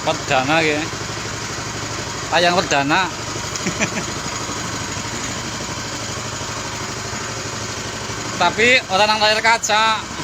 Perdana ya. Tayang perdana. Tapi orang yang layar kaca.